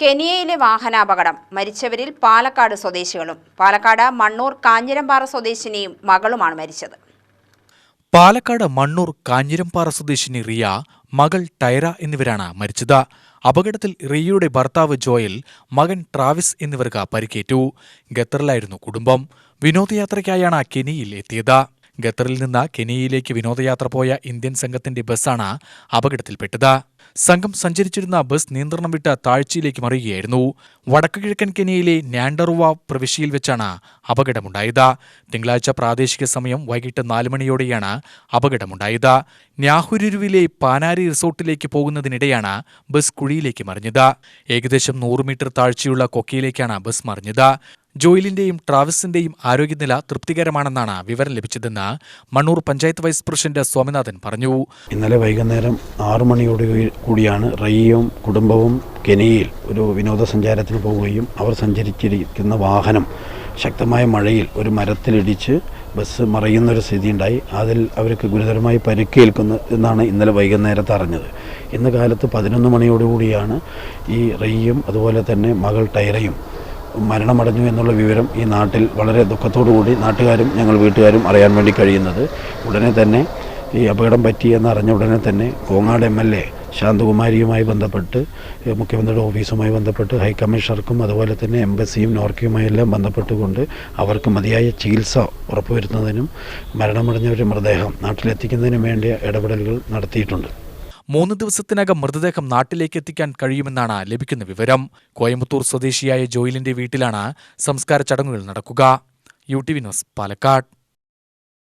കെനിയയിലെ വാഹനാപകടം. മരിച്ചവരിൽ പാലക്കാട് സ്വദേശികളും. പാലക്കാട് മണ്ണൂർ കാഞ്ഞിരംപാറ സ്വദേശിനിയും മകളുമാണ് മരിച്ചത്. പാലക്കാട് മണ്ണൂർ കാഞ്ഞിരംപാറ സ്വദേശിനി റിയ, മകൾ ടൈറ എന്നിവരാണ് മരിച്ചത്. അപകടത്തിൽ റിയയുടെ ഭർത്താവ് ജോയൽ, മകൻ ട്രാവിസ് എന്നിവർക്ക് പരിക്കേറ്റു. ഖത്തറിലായിരുന്നു കുടുംബം. വിനോദയാത്രയ്ക്കായാണ് കെനിയയിൽ എത്തിയത്. ഖത്തറിൽ നിന്ന് കെനിയയിലേക്ക് വിനോദയാത്ര പോയ ഇന്ത്യൻ സംഘത്തിന്റെ ബസ്സാണ് അപകടത്തിൽപ്പെട്ടത്. സംഘം സഞ്ചരിച്ചിരുന്ന ബസ് നിയന്ത്രണം വിട്ട് താഴ്ചയിലേക്ക് മറിയുകയായിരുന്നു. വടക്കുകിഴക്കൻ കെനിയയിലെ നാൻഡറുവ പ്രവിശ്യയിൽ വെച്ചാണ് അപകടമുണ്ടായത്. തിങ്കളാഴ്ച പ്രാദേശിക സമയം വൈകിട്ട് 4 മണിയോടെയാണ് അപകടമുണ്ടായത്. ന്യാഹുരുവിലെ പാനാരി റിസോർട്ടിലേക്ക് പോകുന്നതിനിടെയാണ് ബസ് കുഴിയിലേക്ക് മറിഞ്ഞത്. ഏകദേശം 100 മീറ്റർ താഴ്ചയുള്ള കൊക്കയിലേക്കാണ് ബസ് മറിഞ്ഞത്. ജോയിലിന്റെയും ട്രാവിസിന്റെയും ആരോഗ്യനില തൃപ്തികരമാണെന്നാണ് വിവരം ലഭിച്ചതെന്ന് മണ്ണൂർ പഞ്ചായത്ത് വൈസ് പ്രസിഡന്റ് സ്വാമിനാഥൻ പറഞ്ഞു. ഇന്നലെ വൈകുന്നേരം 6 മണിയോട് കൂടിയാണ് റിയയും കുടുംബവും കെനിയയിൽ ഒരു വിനോദസഞ്ചാരത്തിന് പോവുകയും അവർ സഞ്ചരിച്ചിരിക്കുന്ന വാഹനം ശക്തമായ മഴയിൽ ഒരു മരത്തിലിടിച്ച് ബസ് മറിയുന്നൊരു സ്ഥിതിയുണ്ടായി. അതിൽ അവർക്ക് ഗുരുതരമായി പരിക്കേൽക്കുന്നു എന്നാണ് ഇന്നലെ വൈകുന്നേരത്ത് അറിഞ്ഞത്. ഇന്ന് കാലത്ത് 11 മണിയോടുകൂടിയാണ് ഈ റിയയും അതുപോലെ തന്നെ മകൾ ടൈറയും മരണമടഞ്ഞു എന്നുള്ള വിവരം ഈ നാട്ടിൽ വളരെ ദുഃഖത്തോടുകൂടി നാട്ടുകാരും ഞങ്ങൾ വീട്ടുകാരും അറിയാൻ വേണ്ടി കഴിയുന്നത്. ഉടനെ തന്നെ ഈ അപകടം പറ്റിയെന്നറിഞ്ഞ ഉടനെ തന്നെ കോങ്ങാട് MLA ശാന്തകുമാരിയുമായി ബന്ധപ്പെട്ട് മുഖ്യമന്ത്രിയുടെ ഓഫീസുമായി ബന്ധപ്പെട്ട് ഹൈക്കമ്മീഷണർക്കും അതുപോലെ തന്നെ എംബസിയും നോർക്കയുമായെല്ലാം ബന്ധപ്പെട്ടുകൊണ്ട് അവർക്ക് മതിയായ ചികിത്സ ഉറപ്പുവരുത്തുന്നതിനും മരണമടഞ്ഞവരുടെ മൃതദേഹം നാട്ടിലെത്തിക്കുന്നതിനും വേണ്ടിയ ഇടപെടലുകൾ നടത്തിയിട്ടുണ്ട്. 3 ദിവസത്തിനകം മൃതദേഹം നാട്ടിലേക്ക് എത്തിക്കാൻ കഴിയുമെന്നാണ് ലഭിക്കുന്ന വിവരം. കോയമ്പത്തൂർ സ്വദേശിയായ ജോയിലിന്റെ വീട്ടിലാണ് സംസ്കാര ചടങ്ങുകൾ നടക്കുക. UTV news, Palakkad.